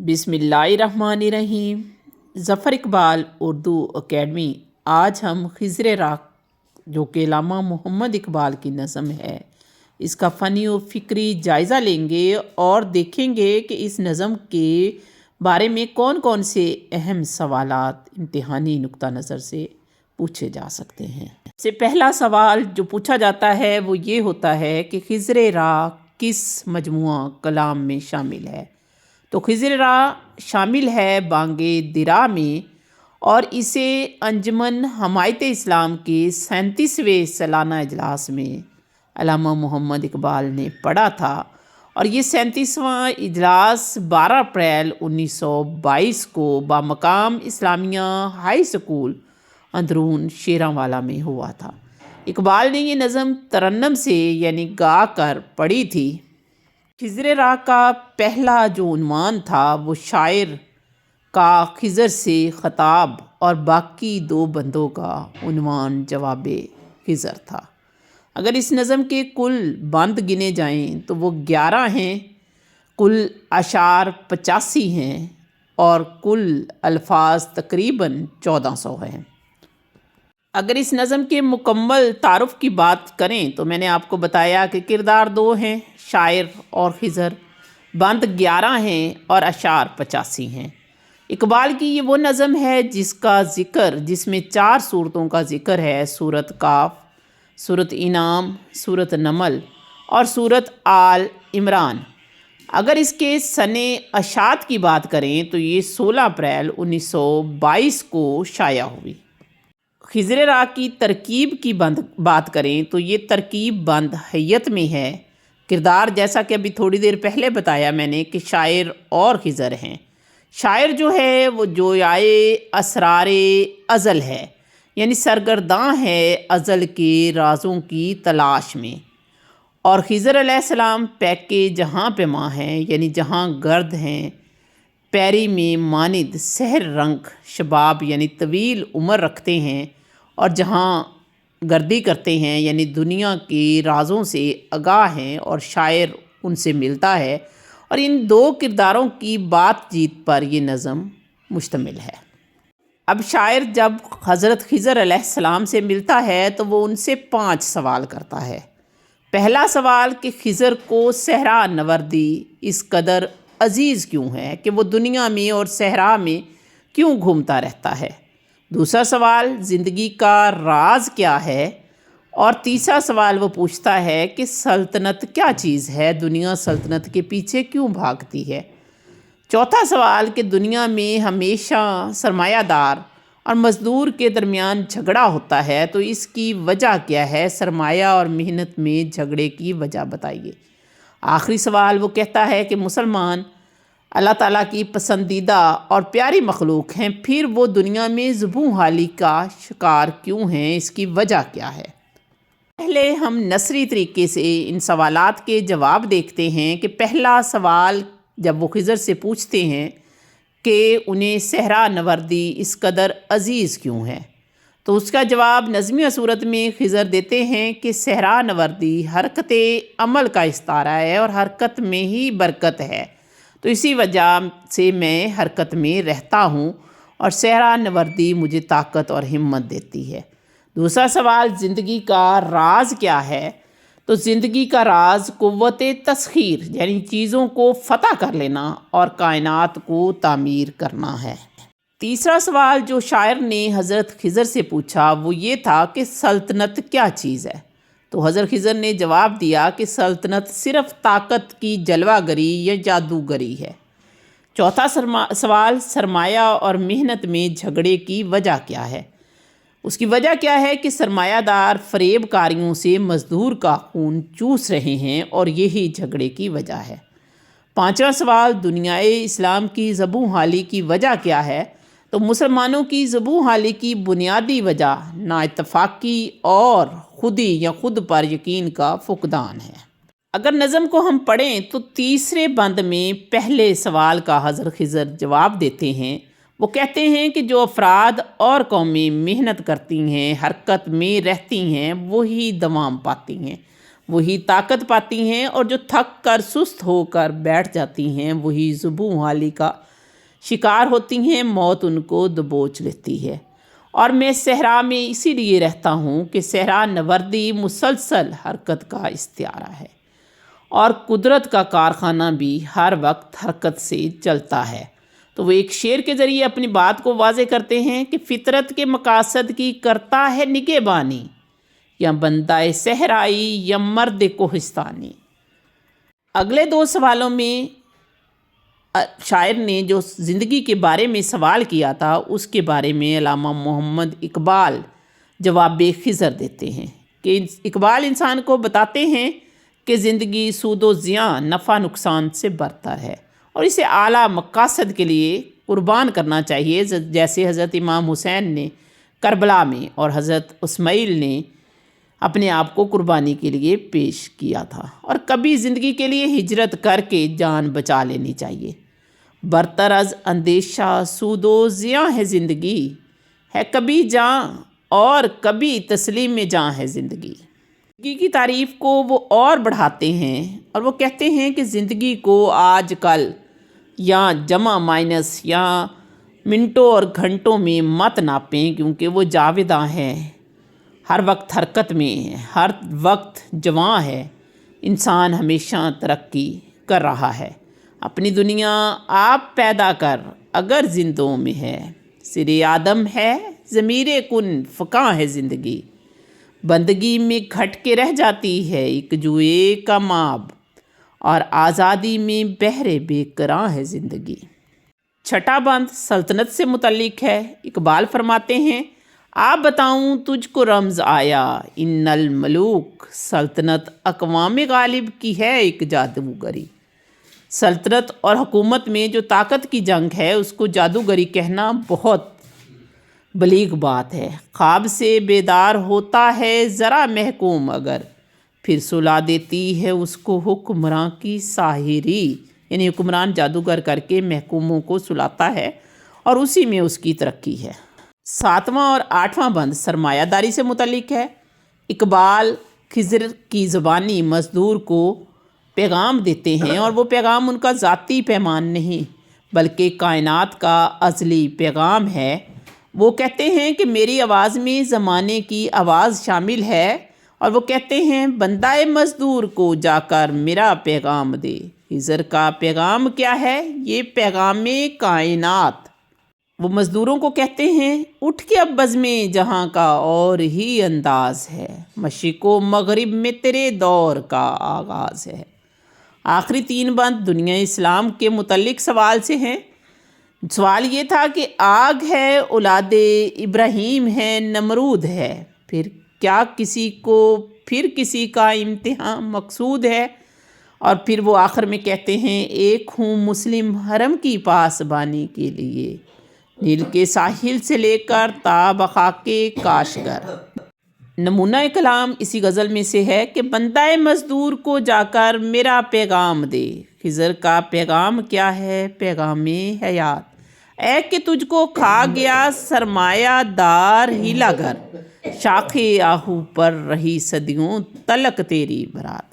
बिस्मिल्लाहिर्रहमानिर्रहीम। ज़फ़र इकबाल उर्दू अकेडमी। आज हम खिज़र राख जो कि अल्लामा मोहम्मद इकबाल की नज़म है, इसका फ़नी और फ़िक्री जायज़ा लेंगे और देखेंगे कि इस नज़म के बारे में कौन कौन से अहम सवालात इम्तिहानी नुक्ता नज़र से पूछे जा सकते हैं। से पहला सवाल जो पूछा जाता है वो ये होता है कि खिज़र राख किस मजमुआ कलाम में शामिल है। तो खिज़र राख शामिल है बांगे दिरा में और इसे अंजुमन हमायत इस्लाम के 37वें सालाना इजलास में अल्लामा मोहम्मद इकबाल ने पढ़ा था और ये 37वां इजलास 12 अप्रैल 1922 को बामकाम इस्लामिया हाई स्कूल अंदरून शेरांवाला में हुआ था। इकबाल ने ये नज़म तरन्नम से यानी गा कर पढ़ी थी। खिज़र राख का पहला जो उन्वान था वो शायर का खिज़र से ख़ताब और बाकी दो बंदों का उन्वान जवाबे खिज़र था। अगर इस नज़म के कुल बंद गिने जाएं तो वो 11 हैं, कुल अशार 85 हैं और कुल अल्फाज तकरीबन 1400 हैं। अगर इस नज़म के मुकम्मल तारुफ़ की बात करें तो मैंने आपको बताया कि किरदार 2 हैं, शायर और खिज़र, बंद 11 हैं और अशार 85 हैं। इकबाल की ये वो नज़म है जिसमें 4 सूरतों का ज़िक्र है, सूरत काफ, सूरत इनाम, सूरत नमल और सूरत आल इमरान। अगर इसके सने अशात की बात करें तो ये 16 अप्रैल 1922 को शाया हुई। खिज़र राख की तरकीब की बात करें तो ये तरकीब बंद हैयत में है। किरदार जैसा कि अभी थोड़ी देर पहले बताया मैंने कि शायर और खिज़र हैं। शायर जो है वो जोयाए असरारे अज़ल है, यानी सरगर्दां है अज़ल के राज़ों की तलाश में, और खिज़र अलैहिस्सलाम पैके जहाँ पे माँ हैं, यानी जहाँ गर्द हैं, पैरी में मानिद सहर रंग शबाब यानी तवील उम्र रखते हैं और जहाँ गर्दी करते हैं यानी दुनिया के राज़ों से आगाह हैं और शायर उनसे मिलता है। और इन 2 किरदारों की बातचीत पर ये नज़म मुश्तमिल है। अब शायर जब हज़रत खिज़र अलैहिस्सलाम से मिलता है तो वो उनसे 5 सवाल करता है। पहला सवाल कि खिज़र को सहरा नवर्दी इस कदर अज़ीज़ क्यों है कि वो दुनिया में और सहरा में क्यों घूमता रहता है। दूसरा सवाल ज़िंदगी का राज क्या है, और तीसरा सवाल वो पूछता है कि सल्तनत क्या चीज़ है, दुनिया सल्तनत के पीछे क्यों भागती है। चौथा सवाल कि दुनिया में हमेशा सरमायादार और मज़दूर के दरमियान झगड़ा होता है, तो इसकी वजह क्या है, सरमाया और मेहनत में झगड़े की वजह बताइए। आखिरी सवाल वो कहता है कि मुसलमान अल्लाह ताला की पसंदीदा और प्यारी मखलूक हैं, फिर वो दुनिया में ज़ुबूं हाली का शिकार क्यों हैं, इसकी वजह क्या है। पहले हम नसरी तरीके से इन सवालात के जवाब देखते हैं कि पहला सवाल जब वो खिज़र से पूछते हैं कि उन्हें सहरा नवर्दी इस कदर अज़ीज़ क्यों है, तो उसका जवाब नज़मिया सूरत में खिज़र देते हैं कि सहरा नवर्दी हरकत अमल का इस्तारा है और हरकत में ही बरकत है, तो इसी वजह से मैं हरकत में रहता हूँ और सहरा नवर्दी मुझे ताकत और हिम्मत देती है। दूसरा सवाल ज़िंदगी का राज क्या है, तो ज़िंदगी का राज क़ुव्वत तस्खीर यानी चीज़ों को फ़तह कर लेना और कायनात को तामीर करना है। तीसरा सवाल जो शायर ने हज़रत खिज़र से पूछा वो ये था कि सल्तनत क्या चीज़ है, तो हज़रत खिज़र ने जवाब दिया कि सल्तनत सिर्फ़ ताकत की जलवागरी या जादूगरी है। चौथा सवाल सरमाया और मेहनत में झगड़े की वजह क्या है, उसकी वजह क्या है कि सरमायादार फ़रेबकारियों से मज़दूर का खून चूस रहे हैं और यही झगड़े की वजह है। पांचवा सवाल दुनियाए इस्लाम की ज़बूं हाली की वजह क्या है, तो मुसलमानों की ज़बूं हाली की बुनियादी वजह नाइत्तफ़ाक़ी और खुदी या खुद पर यकीन का फुक़दान है। अगर नज़म को हम पढ़ें तो तीसरे बंद में पहले सवाल का हज़रत खिज़र जवाब देते हैं। वो कहते हैं कि जो अफराद और कौमें मेहनत करती हैं, हरकत में रहती हैं, वही दवाम पाती हैं, वही ताकत पाती हैं, और जो थक कर सुस्त होकर बैठ जाती हैं वही ज़ुबूं हाली का شکار ہوتی ہیں، موت ان کو دبوچ لیتی ہے۔ اور میں صحرا میں اسی لیے رہتا ہوں کہ صحرا نوردی مسلسل حرکت کا استعارہ ہے، اور قدرت کا کارخانہ بھی ہر وقت حرکت سے چلتا ہے۔ تو وہ ایک شعر کے ذریعے اپنی بات کو واضح کرتے ہیں کہ فطرت کے مقاصد کی کرتا ہے نگہبانی، یا بندہ صحرائی یا مرد کوہستانی۔ اگلے دو سوالوں میں شاعر نے جو زندگی کے بارے میں سوال کیا تھا اس کے بارے میں علامہ محمد اقبال جواب خضر دیتے ہیں کہ اقبال انسان کو بتاتے ہیں کہ زندگی سود و زیاں، نفع نقصان سے برتر ہے، اور اسے اعلیٰ مقاصد کے لیے قربان کرنا چاہیے، جیسے حضرت امام حسین نے کربلا میں اور حضرت اسماعیل نے اپنے آپ کو قربانی کے لیے پیش کیا تھا۔ اور کبھی زندگی کے لیے ہجرت کر کے جان بچا لینی چاہیے۔ برتر از اندیشہ سود و زیاں ہے زندگی، ہے کبھی جاں اور کبھی تسلیم میں جاں ہے زندگی۔ زندگی کی تعریف کو وہ اور بڑھاتے ہیں اور وہ کہتے ہیں کہ زندگی کو آج کل یا جمع مائنس یا منٹوں اور گھنٹوں میں مت ناپیں، کیونکہ وہ جاوداں ہے، ہر وقت حرکت میں ہے، ہر وقت جواں ہے۔ انسان ہمیشہ ترقی کر رہا ہے۔ اپنی دنیا آپ پیدا کر اگر زندوں میں ہے، سر آدم ہے ضمیر کن فکاں ہے زندگی۔ بندگی میں گھٹ کے رہ جاتی ہے ایک جوئے کا ماب، اور آزادی میں بہرے بے کراں ہے زندگی۔ چھٹا بند سلطنت سے متعلق ہے۔ اقبال فرماتے ہیں، آپ بتاؤں تجھ کو رمز آیا ان الملوک، سلطنت اقوام غالب کی ہے ایک جادوگری۔ سلطنت اور حکومت میں جو طاقت کی جنگ ہے اس کو جادوگری کہنا بہت بلیغ بات ہے۔ خواب سے بیدار ہوتا ہے ذرا محکوم اگر، پھر سلا دیتی ہے اس کو حکمراں کی ساحری، یعنی حکمران جادوگر کر کے محکوموں کو سلاتا ہے اور اسی میں اس کی ترقی ہے۔ ساتواں اور آٹھواں بند سرمایہ داری سے متعلق ہے۔ اقبال خضر کی زبانی مزدور کو پیغام دیتے ہیں، اور وہ پیغام ان کا ذاتی پیغام نہیں بلکہ کائنات کا ازلی پیغام ہے۔ وہ کہتے ہیں کہ میری آواز میں زمانے کی آواز شامل ہے، اور وہ کہتے ہیں بندہ مزدور کو جا کر میرا پیغام دے۔ خضر کا پیغام کیا ہے؟ یہ پیغام کائنات۔ وہ مزدوروں کو کہتے ہیں اٹھ کے اب بزم جہاں کا اور ہی انداز ہے، مشرق و مغرب میں تیرے دور کا آغاز ہے۔ آخری تین بند دنیا اسلام کے متعلق سوال سے ہیں۔ سوال یہ تھا کہ آگ ہے اولاد ابراہیم ہے نمرود ہے، پھر کسی کا امتحان مقصود ہے؟ اور پھر وہ آخر میں کہتے ہیں ایک ہوں مسلم حرم کی پاسبانی کے لیے، نیل کے ساحل سے لے کر تا بخاک کاشگر۔ نمونہ کلام اسی غزل میں سے ہے کہ بندہ مزدور کو جا کر میرا پیغام دے۔ خضر کا پیغام کیا ہے؟ پیغام حیات۔ اے کہ تجھ کو کھا گیا سرمایہ دار ہیلا گر، شاخ آہو پر رہی صدیوں تلک تیری برات۔